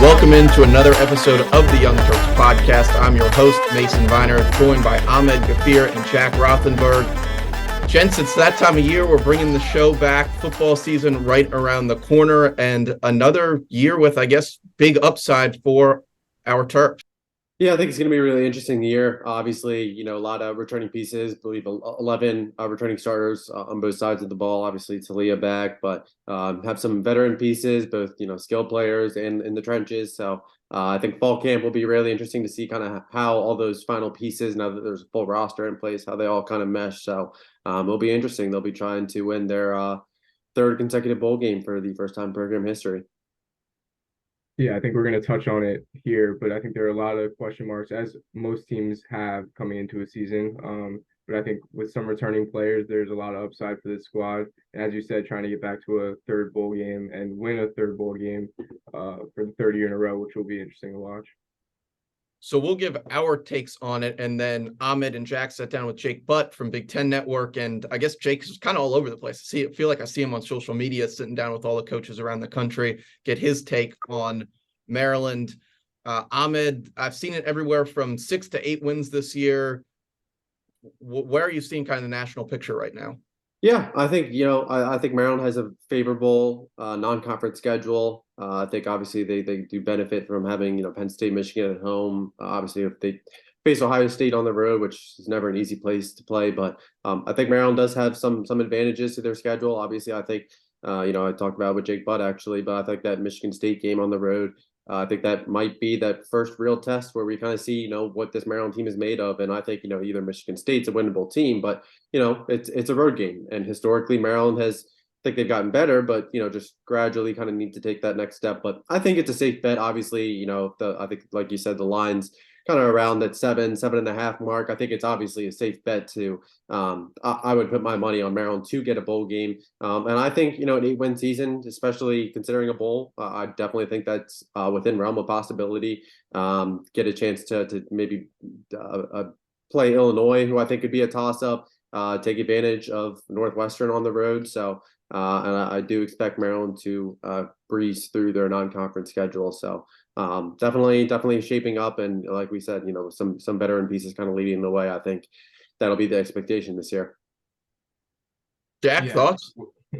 welcome into another episode of the Young Terps podcast. I'm your host, Mason Viner, joined by Ahmed Gafir and Jack Rothenberg. Gents, it's that time of year. We're bringing the show back. Football season right around the corner, and another year with, I guess, big upside for our Terps. Yeah, I think it's going to be a really interesting year. Obviously, a lot of returning pieces. I believe 11 returning starters on both sides of the ball. Obviously, Talia back, but have some veteran pieces, both skilled players and in the trenches. So I think fall camp will be really interesting to see kind of how all those final pieces, now that there's a full roster in place, how they all kind of mesh. So it'll be interesting. They'll be trying to win their third consecutive bowl game for the first time program history. Yeah, I think we're going to touch on it here, but I think there are a lot of question marks, as most teams have coming into a season. But I think with some returning players, there's a lot of upside for this squad. And as you said, trying to get back to a third bowl game and win a third bowl game for the third year in a row, which will be interesting to watch. So we'll give our takes on it, and then Ahmed and Jack sat down with Jake Butt from Big Ten Network, and I guess Jake's kind of all over the place. I feel like I see him on social media sitting down with all the coaches around the country, get his take on Maryland. Ahmed, I've seen it everywhere from 6 to 8 wins this year. Where are you seeing kind of the national picture right now? Yeah, I think, I think Maryland has a favorable non-conference schedule. I think obviously they do benefit from having, Penn State, Michigan at home. Obviously, if they face Ohio State on the road, which is never an easy place to play. But I think Maryland does have some advantages to their schedule. Obviously, I think, I talked about it with Jake Butt actually, but I think that Michigan State game on the road, I think that might be that first real test where we kind of see, what this Maryland team is made of. And I think, either Michigan State's a winnable team, but, it's a road game. And historically, Maryland has, I think they've gotten better, but, just gradually kind of need to take that next step. But I think it's a safe bet. Obviously, I think, like you said, the line's kind of around that 7.5 mark. I think it's obviously a safe bet to, I would put my money on Maryland to get a bowl game. And I think, an 8-win season, especially considering a bowl, I definitely think that's within realm of possibility. Get a chance to maybe play Illinois, who I think could be a toss up, take advantage of Northwestern on the road. So, and I do expect Maryland to breeze through their non-conference schedule. So definitely shaping up. And like we said, some veteran pieces kind of leading the way. I think that'll be the expectation this year. Jack, thoughts?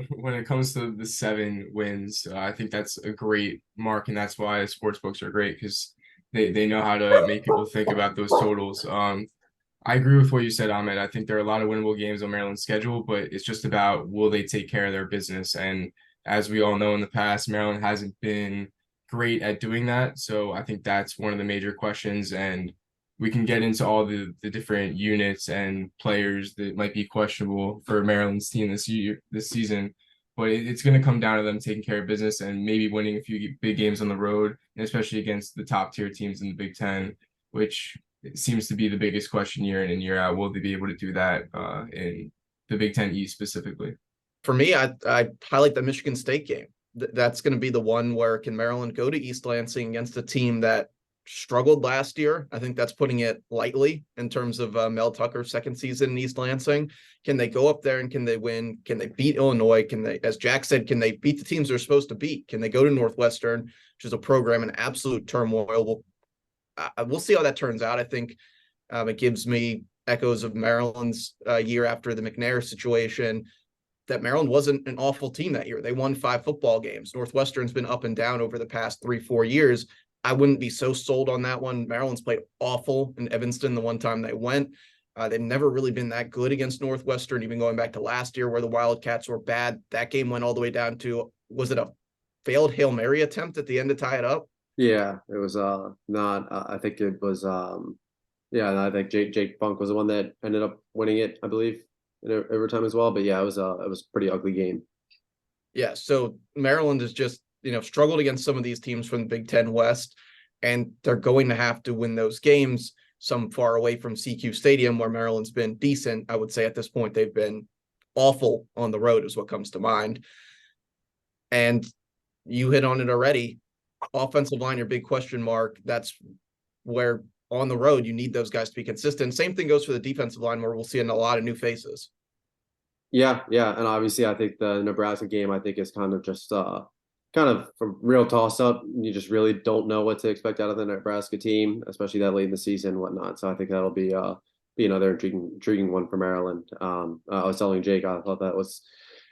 When it comes to the 7 wins, I think that's a great mark. And that's why sports books are great, because they know how to make people think about those totals. I agree with what you said, Ahmed. I think there are a lot of winnable games on Maryland's schedule, but it's just about, will they take care of their business? And as we all know, in the past, Maryland hasn't been great at doing that. So I think that's one of the major questions. And we can get into all the different units and players that might be questionable for Maryland's team this season. But it's going to come down to them taking care of business and maybe winning a few big games on the road, and especially against the top tier teams in the Big Ten, which it seems to be the biggest question year in and year out. Will they be able to do that in the Big Ten East specifically? For me, I highlight the Michigan State game. That's going to be the one where can Maryland go to East Lansing against a team that struggled last year? I think that's putting it lightly in terms of Mel Tucker's second season in East Lansing. Can they go up there and can they win? Can they beat Illinois? Can they, as Jack said, can they beat the teams they're supposed to beat? Can they go to Northwestern, which is a program in absolute turmoil? We'll see how that turns out. I think it gives me echoes of Maryland's year after the McNair situation, that Maryland wasn't an awful team that year. They won 5 football games. Northwestern's been up and down over the past 3-4 years. I wouldn't be so sold on that one. Maryland's played awful in Evanston the one time they went. They've never really been that good against Northwestern, even going back to last year where the Wildcats were bad. That game went all the way down to, was it a failed Hail Mary attempt at the end to tie it up? Yeah, it was not. I think it was. Yeah, and I think Jake Funk was the one that ended up winning it, I believe, in overtime as well. But yeah, it was a pretty ugly game. Yeah, so Maryland has just struggled against some of these teams from the Big Ten West, and they're going to have to win those games. Some far away from CQ Stadium, where Maryland's been decent. I would say at this point they've been awful on the road, is what comes to mind. And you hit on it already. Offensive line, your big question mark. That's where on the road you need those guys to be consistent. Same thing goes for the defensive line, where we'll see a lot of new faces. Yeah, and obviously I think the Nebraska game, I think, is kind of just kind of a real toss up. You just really don't know what to expect out of the Nebraska team, especially that late in the season and whatnot. So I think that'll be another intriguing one for Maryland. I was telling Jake, I thought that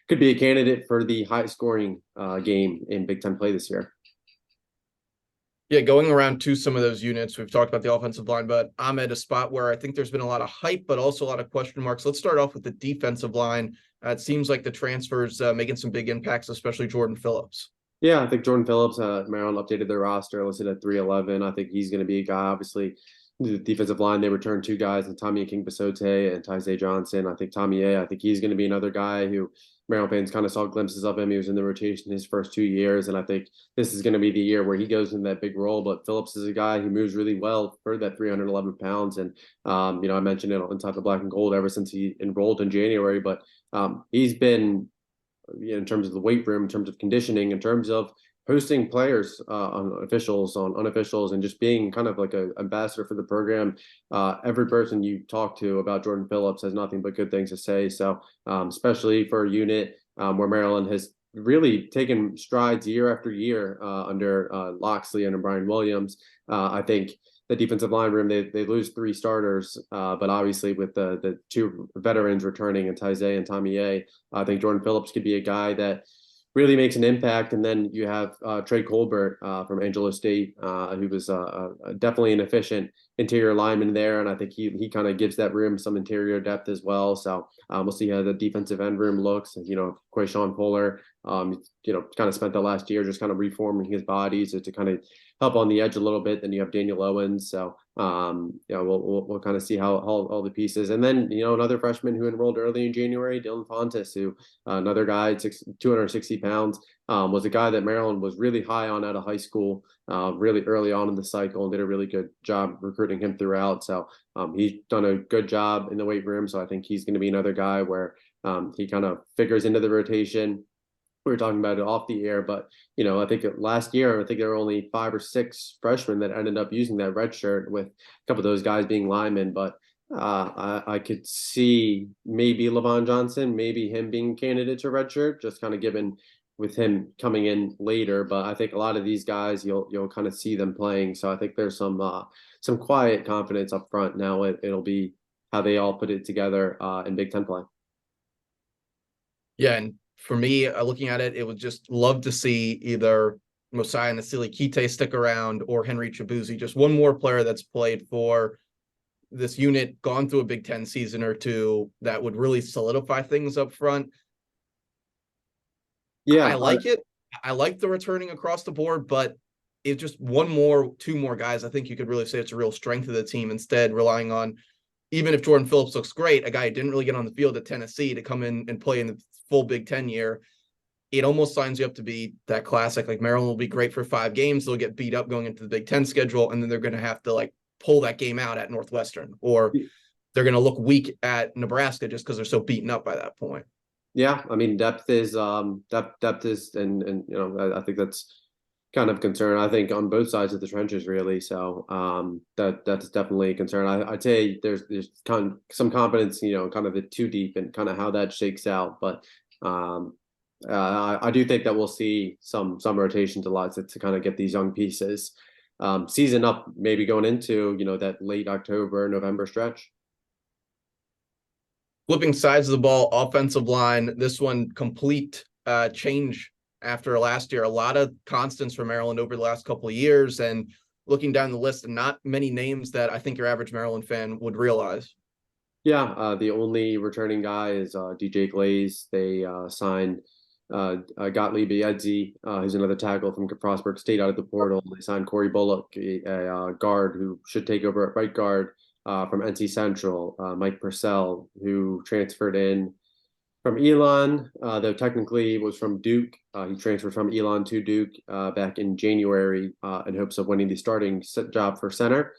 could be a candidate for the high scoring game in Big Ten play this year. Yeah, going around to some of those units, we've talked about the offensive line, but I'm at a spot where I think there's been a lot of hype, but also a lot of question marks. Let's start off with the defensive line. It seems like the transfers making some big impacts, especially Jordan Phillips. Yeah, I think Jordan Phillips, Maryland updated their roster, listed at 311. I think he's going to be a guy. Obviously, the defensive line, they returned two guys, and Tommy King Basote and Tyzay Johnson. I think Tommy A, I think he's going to be another guy who Maryland fans kind of saw glimpses of him. He was in the rotation his first 2 years, and I think this is going to be the year where he goes in that big role. But Phillips is a guy who moves really well for that 311 pounds. And, I mentioned it inside the black and gold ever since he enrolled in January, but he's been, in terms of the weight room, in terms of conditioning, in terms of hosting players on unofficials, and just being kind of like an ambassador for the program. Every person you talk to about Jordan Phillips has nothing but good things to say. So especially for a unit where Maryland has really taken strides year after year under Loxley and Brian Williams. I think the defensive line room, they lose three starters, but obviously with the two veterans returning, and Tyzay and Tommy A, I think Jordan Phillips could be a guy that really makes an impact. And then you have Trey Colbert from Angelo State, who was definitely an efficient interior lineman there, and I think he kind of gives that room some interior depth as well. So we'll see how the defensive end room looks. Quayshawn Fuller, kind of spent the last year just kind of reforming his body to kind of help on the edge a little bit. Then you have Daniel Owens. So we'll kind of see how all the pieces. And then another freshman who enrolled early in January, Dylan Fontes, who another guy 260 pounds, was a guy that Maryland was really high on out of high school, really early on in the cycle, and did a really good job recruiting him throughout. So he's done a good job in the weight room. So I think he's going to be another guy where he kind of figures into the rotation. We were talking about it off the air, but I think last year, there were only 5 or 6 freshmen that ended up using that red shirt, with a couple of those guys being linemen. But I could see maybe Levon Johnson, maybe him being a candidate to red shirt, just kind of given with him coming in later. But I think a lot of these guys, you'll kind of see them playing. So I think there's some quiet confidence up front. Now it'll be how they all put it together in Big Ten play. Yeah, and for me, looking at it, it would just love to see either Mosiah Nasili Kite stick around or Henry Chibuzi, just one more player that's played for this unit, gone through a Big Ten season or two, that would really solidify things up front. Yeah, I like it. I like the returning across the board, but it's just two more guys. I think you could really say it's a real strength of the team, instead relying on, even if Jordan Phillips looks great, a guy who didn't really get on the field at Tennessee, to come in and play in the full Big Ten year. It almost signs you up to be that classic. Like, Maryland will be great for 5 games. They'll get beat up going into the Big Ten schedule, and then they're going to have to pull that game out at Northwestern, or they're going to look weak at Nebraska just because they're so beaten up by that point. Yeah, I mean, depth is, and I think that's kind of concern. I think on both sides of the trenches, really. So that's definitely a concern. I'd say there's kind of some confidence, kind of the 2 deep and kind of how that shakes out. But I do think that we'll see some rotation to lots to kind of get these young pieces season up, maybe going into that late October, November stretch. Flipping sides of the ball, offensive line, this one complete change after last year. A lot of constants for Maryland over the last couple of years, and looking down the list, and not many names that I think your average Maryland fan would realize. Yeah, the only returning guy is DJ Glaze. They signed Gottlieb Edzi, who's another tackle from Frostburg State out of the portal. They signed Corey Bullock, a guard who should take over at right guard from NC Central. Mike Purcell, who transferred in from Elon, though technically was from Duke. He transferred from Elon to Duke back in January in hopes of winning the starting job for center.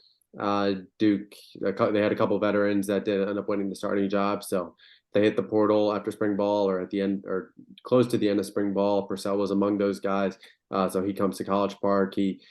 Duke, they had a couple of veterans that did end up winning the starting job, so they hit the portal after spring ball, or at the end, or close to the end of spring ball. Purcell was among those guys, so he comes to College Park. He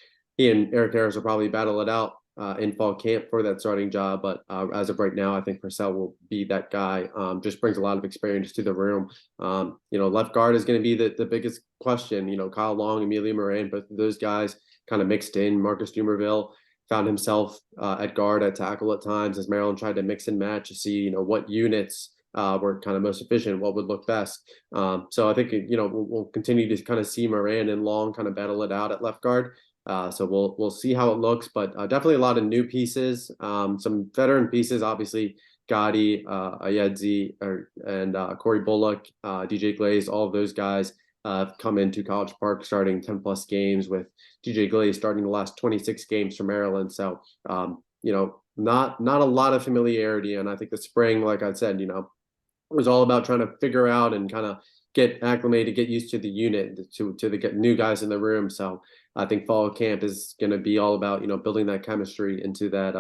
and Eric Harris will probably battle it out in fall camp for that starting job. But as of right now, I think Purcell will be that guy. Just brings a lot of experience to the room. Left guard is going to be the biggest question. Kyle Long, Emilio Moran, both of those guys kind of mixed in. Marcus Dumerville found himself at guard, at tackle at times, as Maryland tried to mix and match to see, what units were kind of most efficient, what would look best. So I think, we'll continue to kind of see Moran and Long kind of battle it out at left guard. So we'll see how it looks, but definitely a lot of new pieces, some veteran pieces, obviously Gotti, Ayedzi, and Corey Bullock, DJ Glaze, all of those guys come into College Park starting 10 plus games, with DJ Glaze starting the last 26 games for Maryland. So, not a lot of familiarity. And I think the spring, like I said, it was all about trying to figure out and kind of get acclimated, get used to the unit, to get new guys in the room. So I think fall camp is going to be all about, building that chemistry into that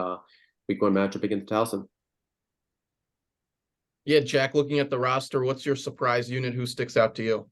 week 1 matchup against Towson. Yeah, Jack, looking at the roster, what's your surprise unit? Who sticks out to you?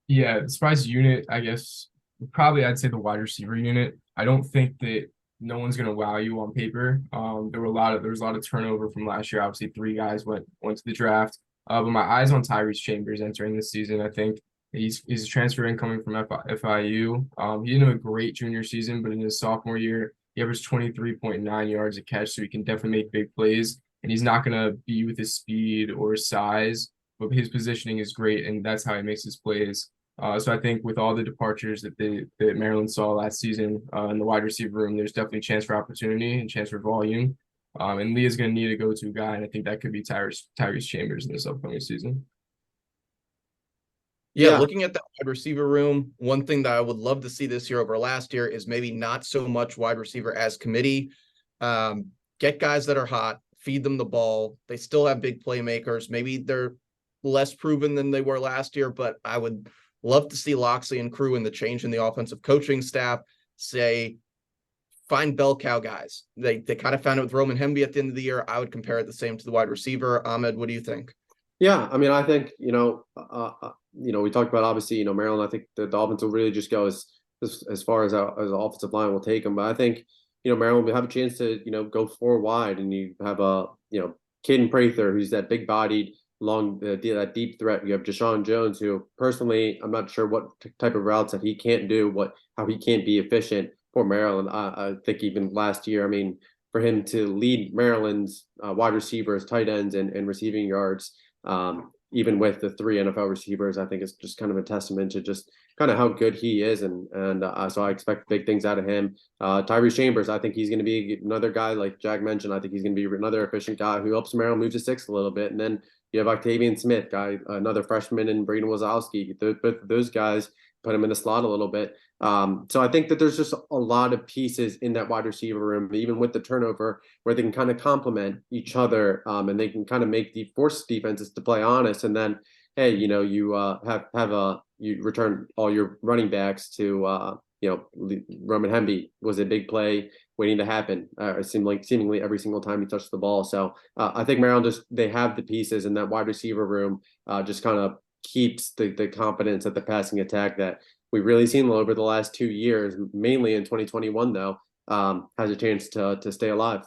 Yeah, the surprise unit, I guess, probably I'd say the wide receiver unit. I don't think that no one's gonna wow you on paper. There was a lot of turnover from last year. Obviously, 3 guys went to the draft. But my eyes on Tyrese Chambers entering this season. I think he's a transfer in coming from FIU. He didn't have a great junior season, but in his sophomore year, he averaged 23.9 yards a catch, so he can definitely make big plays. And he's not gonna be with his speed or his size, but his positioning is great, and that's how he makes his plays. So I think with all the departures that Maryland saw last season in the wide receiver room, there's definitely a chance for opportunity and chance for volume. And Leah's going to need a go-to guy, and I think that could be Tyrese Chambers in this upcoming season. Yeah, looking at that wide receiver room, one thing that I would love to see this year over last year is maybe not so much wide receiver as committee. Get guys that are hot, feed them the ball. They still have big playmakers. Maybe they're less proven than they were last year, but I would love to see Loxley and crew in the change in the offensive coaching staff find bell cow guys. They kind of found it with Roman Hemby at the end of the year. I would compare it the same to the wide receiver. Ahmed, what do you think? Yeah, I mean, I think, we talked about, obviously, Maryland, I think the offense will really just go as far as the offensive line will take them. But I think, Maryland will have a chance to, go 4 wide, and you have Caden Prather, who's that big bodied, long that deep threat. You have Deshaun Jones, who personally, I'm not sure what type of routes that he can't do, how he can't be efficient for Maryland. I think even last year, I mean, for him to lead Maryland's wide receivers, tight ends, and receiving yards, even with the 3 NFL receivers, I think it's just kind of a testament to just kind of how good he is. And so I expect big things out of him. Tyrese Chambers, I think he's going to be another guy, like Jack mentioned. I think he's going to be another efficient guy who helps Maryland move to 6 a little bit. And then you have Octavian Smith, another freshman, and Braden Wazowski. Both those guys put him in the slot a little bit. So I think that there's just a lot of pieces in that wide receiver room, even with the turnover, where they can kind of complement each other, and they can kind of make the force defenses to play honest. And then, hey, you you return all your running backs to Roman Hemby was a big play waiting to happen. It seemed like seemingly every single time he touched the ball. So I think Maryland they have the pieces, and that wide receiver room just kind of keeps the confidence at the passing attack that we've really seen over the last 2 years, mainly in 2021, though, has a chance to stay alive.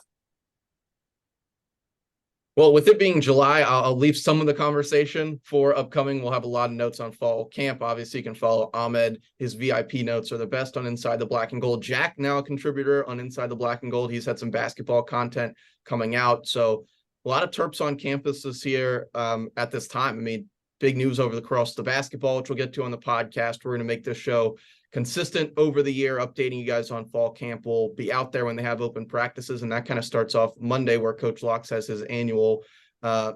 Well, with it being July, I'll leave some of the conversation for upcoming. We'll have a lot of notes on fall camp. Obviously, you can follow Ahmed. His VIP notes are the best on Inside the Black and Gold. Jack, now a contributor on Inside the Black and Gold. He's had some basketball content coming out. So a lot of Terps on campus this year at this time. I mean, big news across the basketball, which we'll get to on the podcast. We're going to make this show consistent over the year, updating you guys on fall camp. We'll be out there when they have open practices, and that kind of starts off Monday, where Coach Locks has his annual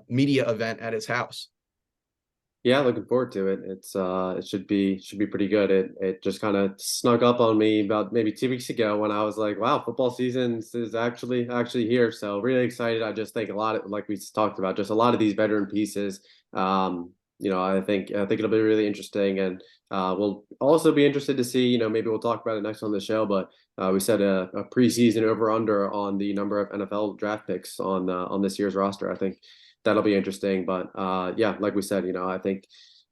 media event at his house. Yeah, looking forward to it. It should be pretty good. It just kind of snuck up on me about maybe 2 weeks ago when I was like, wow, football season is actually here. So really excited. I just think a lot of, like we talked about, just a lot of these veteran pieces. I think it'll be really interesting, and we'll also be interested to see, maybe we'll talk about it next on the show, but we set a preseason over under on the number of NFL draft picks on this year's roster. I think that'll be interesting, but yeah, like we said, I think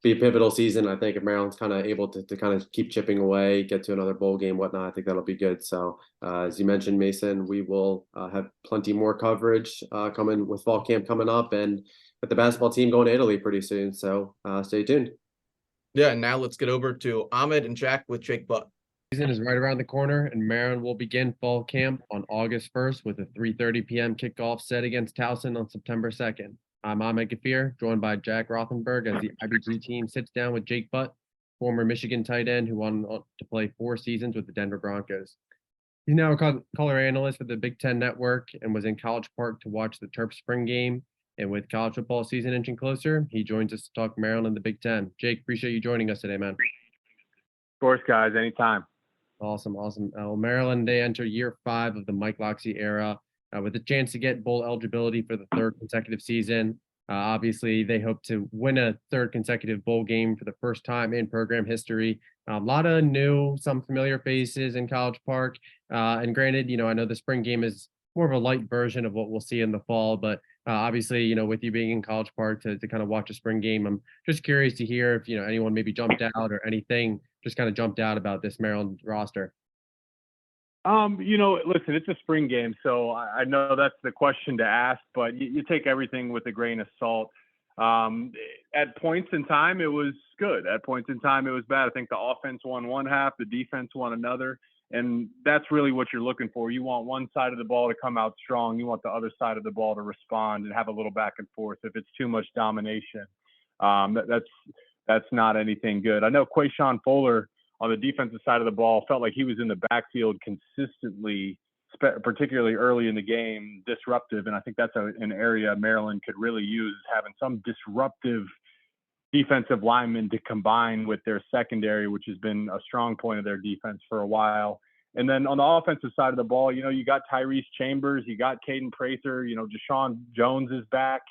be a pivotal season. I think if Maryland's kind of able to kind of keep chipping away, get to another bowl game, whatnot, I think that'll be good. So as you mentioned, Mason, we will have plenty more coverage coming with fall camp coming up, and with the basketball team going to Italy pretty soon. So stay tuned. Yeah, and now let's get over to Ahmed and Jack with Jake Butt. Season is right around the corner, and Maryland will begin fall camp on August 1st with a 3:30 p.m. kickoff set against Towson on September 2nd. I'm Ahmed Gafir, joined by Jack Rothenberg as the IBG team sits down with Jake Butt, former Michigan tight end who won to play 4 seasons with the Denver Broncos. He's now a color analyst for the Big Ten Network and was in College Park to watch the Terps spring game. And with college football season inching closer, he joins us to talk Maryland and the Big Ten. Jake, appreciate you joining us today, man. Of course, guys, anytime. Awesome. Well, Maryland, they enter year 5 of the Mike Locksley era with a chance to get bowl eligibility for the 3rd consecutive season. Obviously, they hope to win a 3rd consecutive bowl game for the first time in program history. A lot of new, some familiar faces in College Park. And granted, I know the spring game is more of a light version of what we'll see in the fall, but obviously, with you being in College Park to kind of watch a spring game, I'm just curious to hear if, anyone maybe jumped out or anything just kind of jumped out about this Maryland roster. Listen, it's a spring game, so I know that's the question to ask, but you take everything with a grain of salt. At points in time, it was good. At points in time, it was bad. I think the offense won one half, the defense won another. And that's really what you're looking for. You want one side of the ball to come out strong. You want the other side of the ball to respond and have a little back and forth. If it's too much domination, that's not anything good. I know Quayshawn Fuller on the defensive side of the ball felt like he was in the backfield consistently, particularly early in the game, disruptive. And I think that's an area Maryland could really use, having some disruptive defensive linemen to combine with their secondary, which has been a strong point of their defense for a while. And then on the offensive side of the ball, you got Tyrese Chambers, you got Caden Prather, Deshaun Jones is back,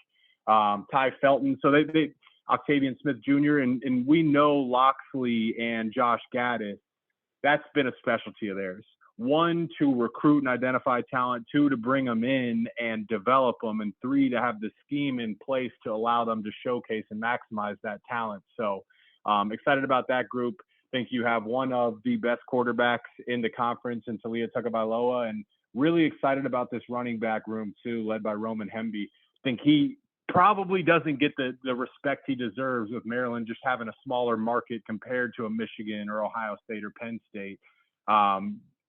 Ty Felton. So they Octavian Smith Jr. and we know Locksley and Josh Gaddis. That's been a specialty of theirs. 1, to recruit and identify talent. 2, to bring them in and develop them. And 3, to have the scheme in place to allow them to showcase and maximize that talent. So excited about that group. Think you have one of the best quarterbacks in the conference in Talia Tagovailoa, and really excited about this running back room too, led by Roman Hemby. Think he probably doesn't get the respect he deserves with Maryland just having a smaller market compared to a Michigan or Ohio State or Penn State.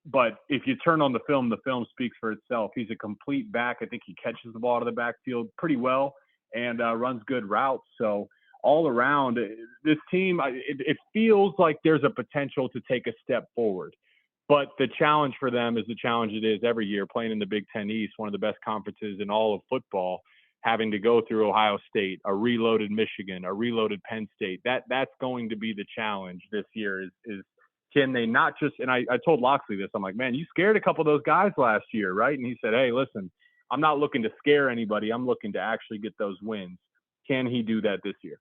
But if you turn on the film speaks for itself. He's a complete back. I think he catches the ball out of the backfield pretty well and runs good routes. So all around, this team, it feels like there's a potential to take a step forward. But the challenge for them is the challenge it is every year, playing in the Big Ten East, one of the best conferences in all of football, having to go through Ohio State, a reloaded Michigan, a reloaded Penn State. That's going to be the challenge this year is can they not just, and I told Locksley this, I'm like, man, you scared a couple of those guys last year, right? And he said, hey, listen, I'm not looking to scare anybody. I'm looking to actually get those wins. Can he do that this year?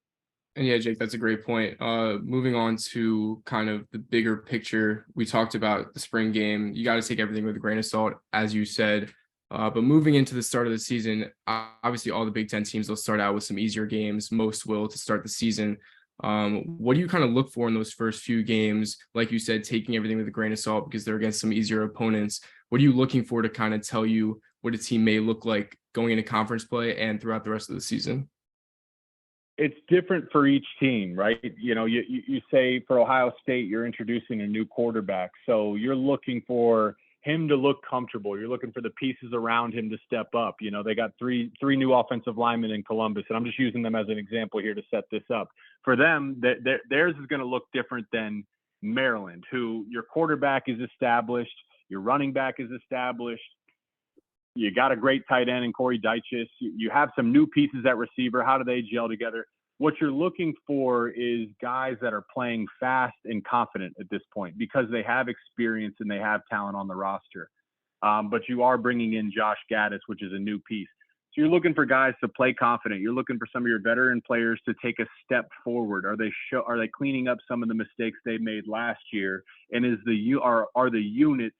And yeah, Jake, that's a great point. Moving on to kind of the bigger picture, we talked about the spring game. You got to take everything with a grain of salt, as you said. But moving into the start of the season, obviously all the Big Ten teams will start out with some easier games. Most will to start the season. What do you kind of look for in those first few games? Like you said, taking everything with a grain of salt because they're against some easier opponents. What are you looking for to kind of tell you what a team may look like going into conference play and throughout the rest of the season? It's different for each team, right? You say for Ohio State, you're introducing a new quarterback. So you're looking for him to look comfortable. You're looking for the pieces around him to step up. They got three new offensive linemen in Columbus, and I'm just using them as an example here to set this up. For them, theirs is going to look different than Maryland, who your quarterback is established, your running back is established. You got a great tight end in Corey Dyches. You have some new pieces at receiver. How do they gel together? What you're looking for is guys that are playing fast and confident at this point because they have experience and they have talent on the roster. But you are bringing in Josh Gaddis, which is a new piece. So you're looking for guys to play confident. You're looking for some of your veteran players to take a step forward. Are they cleaning up some of the mistakes they made last year? And are the units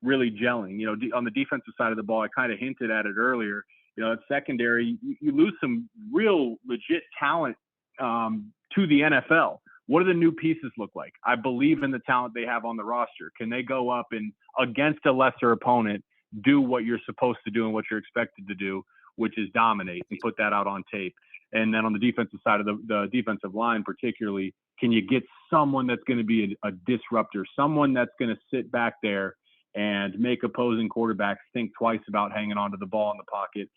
really gelling? On the defensive side of the ball, I kind of hinted at it earlier. At secondary, you lose some real legit talent to the NFL. What do the new pieces look like? I believe in the talent they have on the roster. Can they go up and against a lesser opponent do what you're supposed to do and what you're expected to do, which is dominate and put that out on tape? And then on the defensive side of the defensive line, particularly, can you get someone that's going to be a disruptor, someone that's going to sit back there and make opposing quarterbacks think twice about hanging onto the ball in the pocket?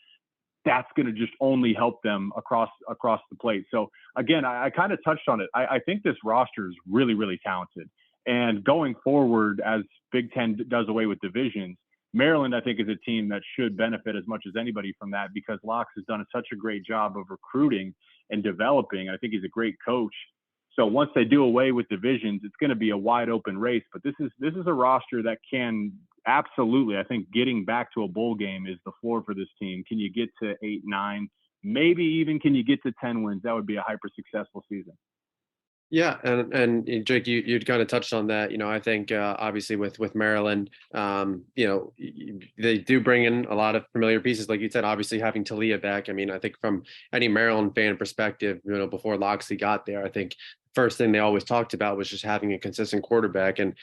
That's going to just only help them across the plate. So again, I kind of touched on it. I think this roster is really, really talented. And going forward, as Big Ten does away with divisions, Maryland, I think, is a team that should benefit as much as anybody from that, because Locks has done such a great job of recruiting and developing. I think he's a great coach. So once they do away with divisions, it's going to be a wide open race. But this is a roster that can absolutely, I think, getting back to a bowl game is the floor for this team. Can you get to 8, 9, maybe even can you get to 10 wins? That would be a hyper successful season. Yeah, and Jake, you'd kind of touched on that. I think obviously with Maryland, they do bring in a lot of familiar pieces, like you said. Obviously having Talia back, I mean, I think from any Maryland fan perspective, before Loxley got there, I think first thing they always talked about was just having a consistent quarterback. And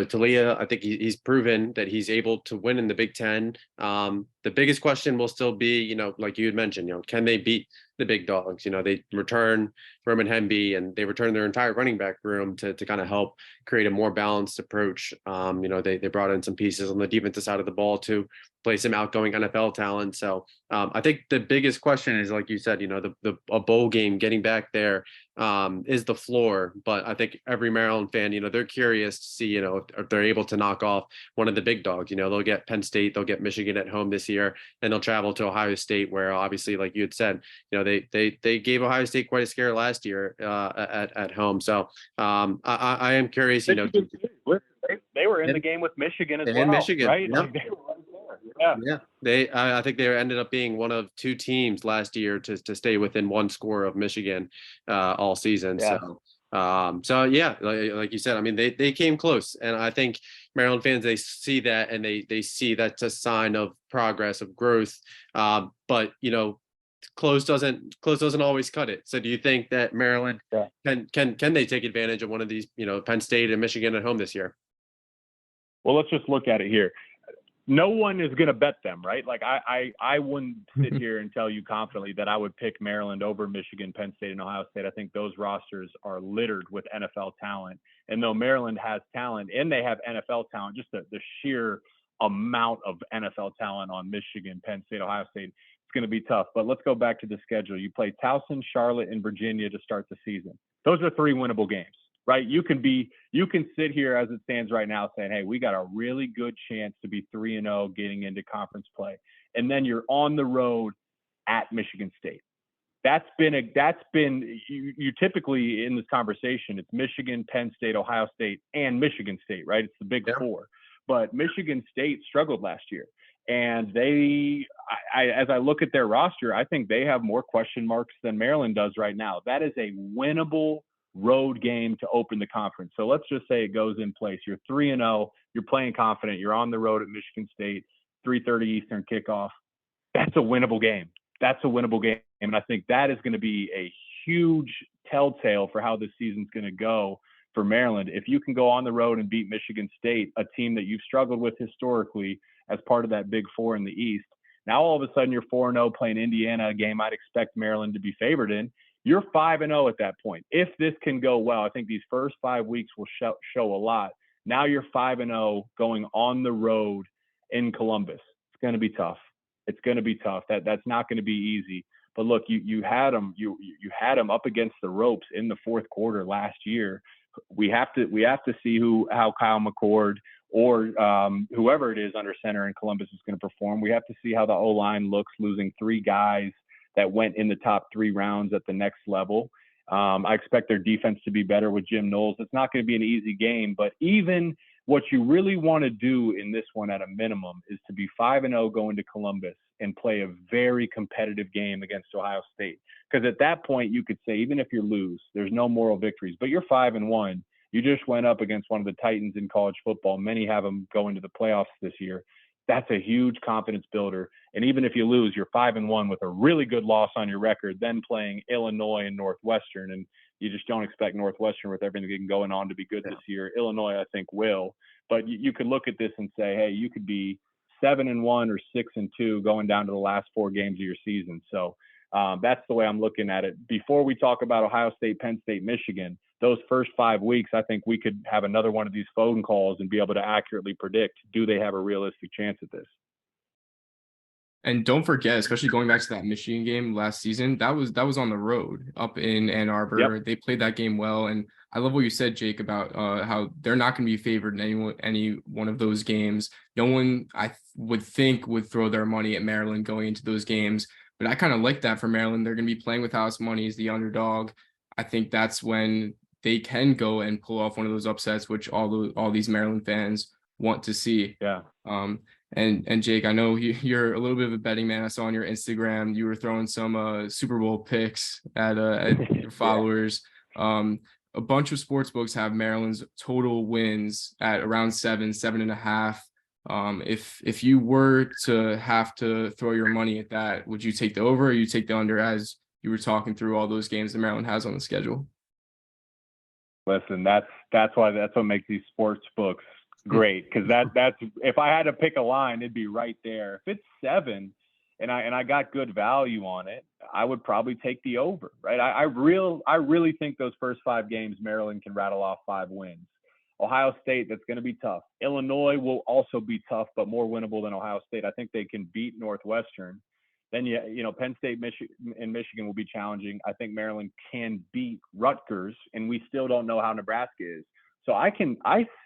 Talia, I think he's proven that he's able to win in the Big Ten. The biggest question will still be, like you had mentioned, can they beat the big dogs? They return Roman Hemby and they return their entire running back room to kind of help create a more balanced approach. They brought in some pieces on the defensive side of the ball to play some outgoing NFL talent. So I think the biggest question is, like you said, a bowl game, getting back there is the floor. But I think every Maryland fan, they're curious to see, if they're able to knock off one of the big dogs. They'll get Penn State, they'll get Michigan at home this year, and they'll travel to Ohio State, where obviously, like you had said, they gave Ohio State quite a scare last year at home. So I am curious, they were in the game with Michigan as well, Michigan, right? Yeah. Like, they were right there. Yeah. I think they ended up being one of 2 teams last year to stay within 1 score of Michigan all season. Yeah. So yeah, like you said, I mean, they came close, and I think Maryland fans, they see that, and they see that's a sign of progress, of growth. But close doesn't always cut it. So do you think that Maryland can they take advantage of one of these, Penn State and Michigan at home this year? Well, let's just look at it here. No one is going to bet them, right? Like I wouldn't sit here and tell you confidently that I would pick Maryland over Michigan, Penn State, and Ohio State. I think those rosters are littered with NFL talent. And though Maryland has talent and they have NFL talent, just the sheer amount of NFL talent on Michigan, Penn State, Ohio State, it's going to be tough. But let's go back to the schedule. You play Towson, Charlotte, and Virginia to start the season. Those are 3 winnable games. Right, you can sit here as it stands right now saying, "Hey, we got a really good chance to be 3-0 getting into conference play," and then you're on the road at Michigan State. That's been you typically in this conversation. It's Michigan, Penn State, Ohio State, and Michigan State, right? It's the Big Four. But Michigan State struggled last year, and as I look at their roster, I think they have more question marks than Maryland does right now. That is a winnable road game to open the conference. So let's just say it goes in place. You're 3-0, you're playing confident, you're on the road at Michigan State, 3:30 Eastern kickoff. That's a winnable game. And I think that is going to be a huge telltale for how this season's going to go for Maryland. If you can go on the road and beat Michigan State, a team that you've struggled with historically as part of that Big Four in the East, now all of a sudden you're 4-0 playing Indiana, a game I'd expect Maryland to be favored in. You're 5-0 at that point. If this can go well, I think these first 5 weeks will show a lot. Now you're 5-0 going on the road in Columbus. It's going to be tough. That's not going to be easy. But look, you had them up against the ropes in the 4th quarter last year. We have to see how Kyle McCord or whoever it is under center in Columbus is going to perform. We have to see how the O-line looks, losing 3 guys that went in the top 3 rounds at the next level. I expect their defense to be better with Jim Knowles. It's not going to be an easy game, but even what you really want to do in this one at a minimum is to be 5-0 going to Columbus and play a very competitive game against Ohio State. Because at that point, you could say, even if you lose, there's no moral victories, but you're 5-1. You just went up against one of the Titans in college football. Many have them go into the playoffs this year. That's a huge confidence builder. And even if you lose, you're 5-1 with a really good loss on your record, then playing Illinois and Northwestern. And You just don't expect Northwestern with everything going on to be good this year. Illinois, I think, will. But you could look at this and say, hey, you could be 7-1 or 6-2 going down to the last 4 games of your season. So that's the way I'm looking at it. Before we talk about Ohio State, Penn State, Michigan, those first 5 weeks, I think we could have another one of these phone calls and be able to accurately predict, do they have a realistic chance at this? And don't forget, especially going back to that Michigan game last season, that was on the road up in Ann Arbor. Yep. They played that game well, and I love what you said, Jake, about how they're not going to be favored in any one of those games. No one, would think, would throw their money at Maryland going into those games, but I kind of like that for Maryland. They're going to be playing with house money as the underdog. I think that's when they can go and pull off one of those upsets, which all these Maryland fans want to see. Yeah. And Jake, I know you're a little bit of a betting man. I saw on your Instagram you were throwing some Super Bowl picks at your followers. A bunch of sports books have Maryland's total wins at around 7.5. If you were to have to throw your money at that, would you take the over or you take the under, as you were talking through all those games that Maryland has on the schedule? Listen, that's what makes these sports books great, because that's if I had to pick a line, it'd be right there. If it's 7 and I got good value on it, I would probably take the over, right? I really think those first 5 games Maryland can rattle off 5 wins. Ohio State, that's going to be tough. Illinois will also be tough, but more winnable than Ohio State. I think they can beat Northwestern. Then Penn State, Michigan will be challenging. I think Maryland can beat Rutgers, and we still don't know how Nebraska is. So I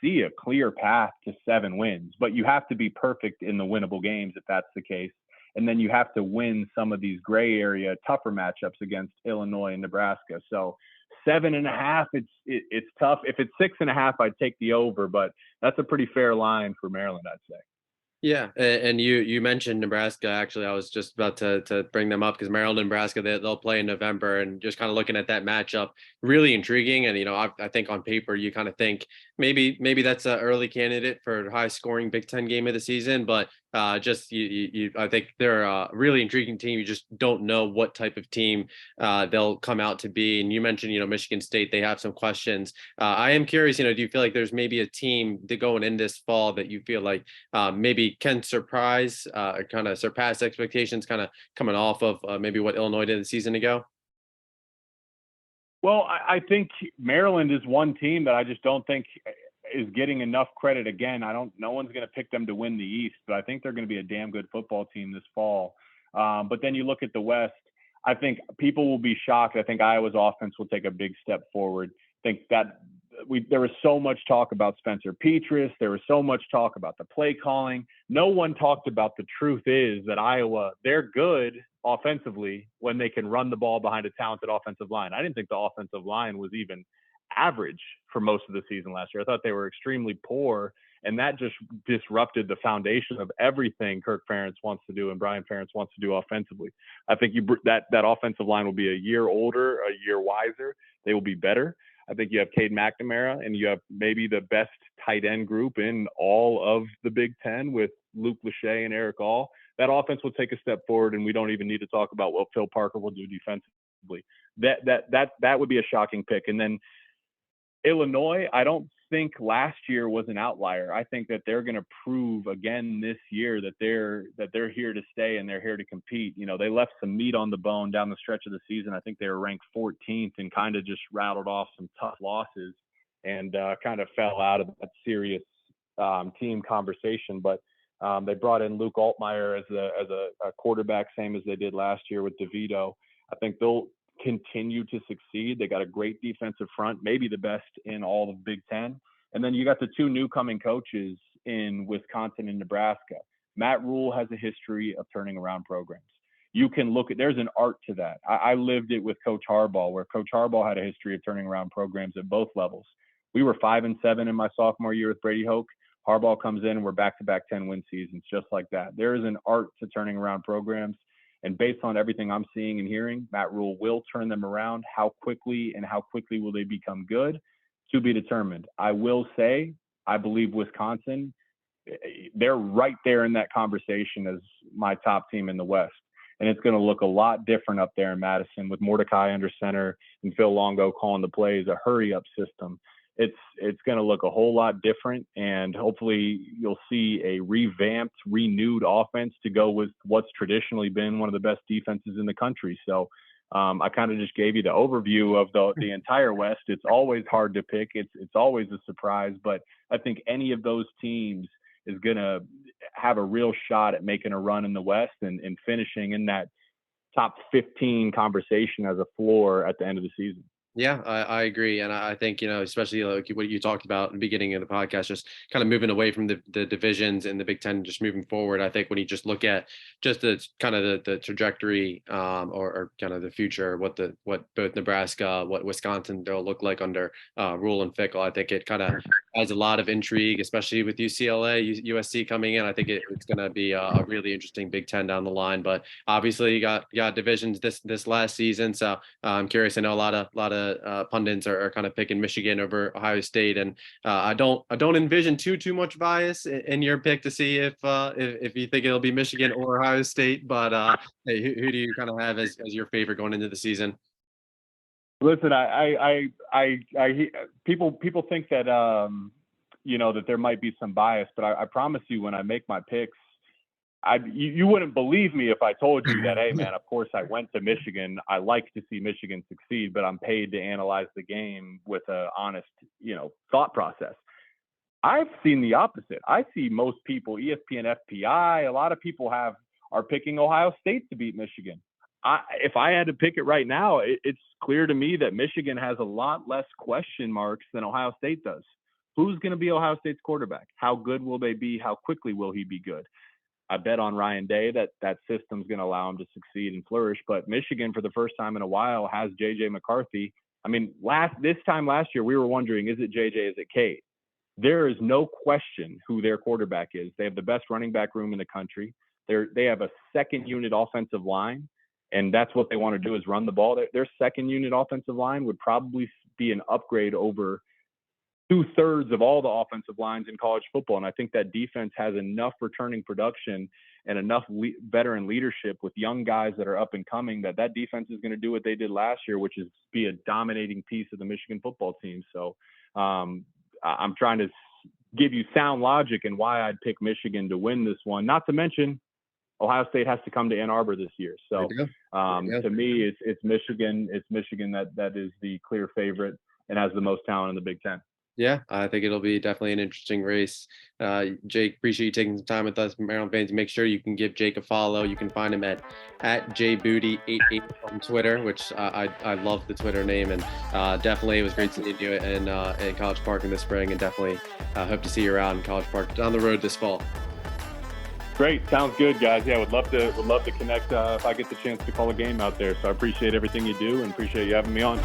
see a clear path to 7 wins, but you have to be perfect in the winnable games if that's the case. And then you have to win some of these gray area, tougher matchups against Illinois and Nebraska. So 7.5, it's tough. If it's 6.5, I'd take the over, but that's a pretty fair line for Maryland, I'd say. Yeah, and you mentioned Nebraska. Actually, I was just about to bring them up because Maryland and Nebraska, they'll play in November, and just kind of looking at that matchup, really intriguing. And I think on paper you kind of think maybe that's an early candidate for high scoring Big Ten game of the season, but I think they're a really intriguing team. You just don't know what type of team they'll come out to be. And you mentioned Michigan State, they have some questions. I am curious, do you feel like there's maybe a team that going in this fall that you feel like maybe can surprise or kind of surpass expectations, kind of coming off of maybe what Illinois did a season ago? Well, I think Maryland is one team that I just don't think is getting enough credit. Again, no one's going to pick them to win the East, but I think they're going to be a damn good football team this fall. But then you look at the West, I think people will be shocked. I think Iowa's offense will take a big step forward. I think that there was so much talk about Spencer Petras. There was so much talk about the play calling. No one talked about the truth is that Iowa, they're good offensively when they can run the ball behind a talented offensive line. I didn't think the offensive line was even average for most of the season last year. I thought they were extremely poor, and that just disrupted the foundation of everything Kirk Ferentz wants to do and Brian Ferentz wants to do offensively. I think that offensive line will be a year older, a year wiser. They will be better. I think you have Cade McNamara, and you have maybe the best tight end group in all of the Big Ten with Luke Lachey and Eric All. That offense will take a step forward, and we don't even need to talk about what Phil Parker will do defensively. That would be a shocking pick. And then Illinois, I don't think last year was an outlier. I think that they're going to prove again this year that they're here to stay and they're here to compete. They left some meat on the bone down the stretch of the season. I think they were ranked 14th and kind of just rattled off some tough losses and kind of fell out of that serious team conversation. But they brought in Luke Altmaier as a quarterback, same as they did last year with DeVito. I think they'll continue to succeed. They got a great defensive front, maybe the best in all of Big Ten. And then you got the 2 newcoming coaches in Wisconsin and Nebraska. Matt Rule has a history of turning around programs. You can there's an art to that. I lived it with Coach Harbaugh, where Coach Harbaugh had a history of turning around programs at both levels. We were 5-7 in my sophomore year with Brady Hoke. Harbaugh comes in and we're back-to-back 10-win seasons, just like that. There is an art to turning around programs. And based on everything I'm seeing and hearing, Matt Rule will turn them around. How quickly will they become good? To be determined. I will say, I believe Wisconsin, they're right there in that conversation as my top team in the West. and it's going to look a lot different up there in Madison with Mordecai under center and Phil Longo calling the plays, a hurry-up system. It's going to look a whole lot different, and hopefully you'll see a revamped, renewed offense to go with what's traditionally been one of the best defenses in the country. So I kind of just gave you the overview of the entire West. It's always hard to pick. It's always a surprise, but I think any of those teams is going to have a real shot at making a run in the West and finishing in that top 15 conversation as a floor at the end of the season. Yeah, I agree. And I think, especially like what you talked about in the beginning of the podcast, just kind of moving away from the divisions in the Big Ten, just moving forward. I think when you just look at just the kind of the trajectory or kind of the future, what both Nebraska, what Wisconsin they'll look like under Rule and Fickle, I think it kind of has a lot of intrigue, especially with UCLA, USC coming in. I think it's going to be a really interesting Big Ten down the line. But obviously you got divisions this last season. So I'm curious. I know a lot of pundits are kind of picking Michigan over Ohio State, and I don't envision too much bias in your pick to see if you think it'll be Michigan or Ohio State. But hey, who do you kind of have as your favorite going into the season? Listen, I people think that that there might be some bias, but I promise you, when I make my picks, you wouldn't believe me if I told you that, hey man, of course I went to Michigan. I like to see Michigan succeed, but I'm paid to analyze the game with a honest, thought process. I've seen the opposite. I see most people, ESPN, FPI, a lot of people are picking Ohio State to beat Michigan. If I had to pick it right now, it's clear to me that Michigan has a lot less question marks than Ohio State does. Who's going to be Ohio State's quarterback? How good will they be? How quickly will he be good? I bet on Ryan Day that system's going to allow him to succeed and flourish. But Michigan, for the first time in a while, has J.J. McCarthy. I mean, this time last year, we were wondering, is it J.J., is it Cade? There is no question who their quarterback is. They have the best running back room in the country. They have a second unit offensive line, and that's what they want to do, is run the ball. Their second unit offensive line would probably be an upgrade over 2/3 of all the offensive lines in college football. And I think that defense has enough returning production and enough veteran leadership with young guys that are up and coming that defense is going to do what they did last year, which is be a dominating piece of the Michigan football team. So I'm trying to give you sound logic and why I'd pick Michigan to win this one. Not to mention Ohio State has to come to Ann Arbor this year. So to me, it's Michigan. It's Michigan that is the clear favorite and has the most talent in the Big Ten. Yeah, I think it'll be definitely an interesting race. Jake, appreciate you taking some time with us, Maryland fans. Make sure you can give Jake a follow. You can find him at jbooty88 on Twitter, which I love the Twitter name, and definitely it was great seeing you in College Park in the spring, and definitely hope to see you around in College Park down the road this fall. Great, sounds good, guys. Yeah, would love to connect if I get the chance to call a game out there. So I appreciate everything you do and appreciate you having me on.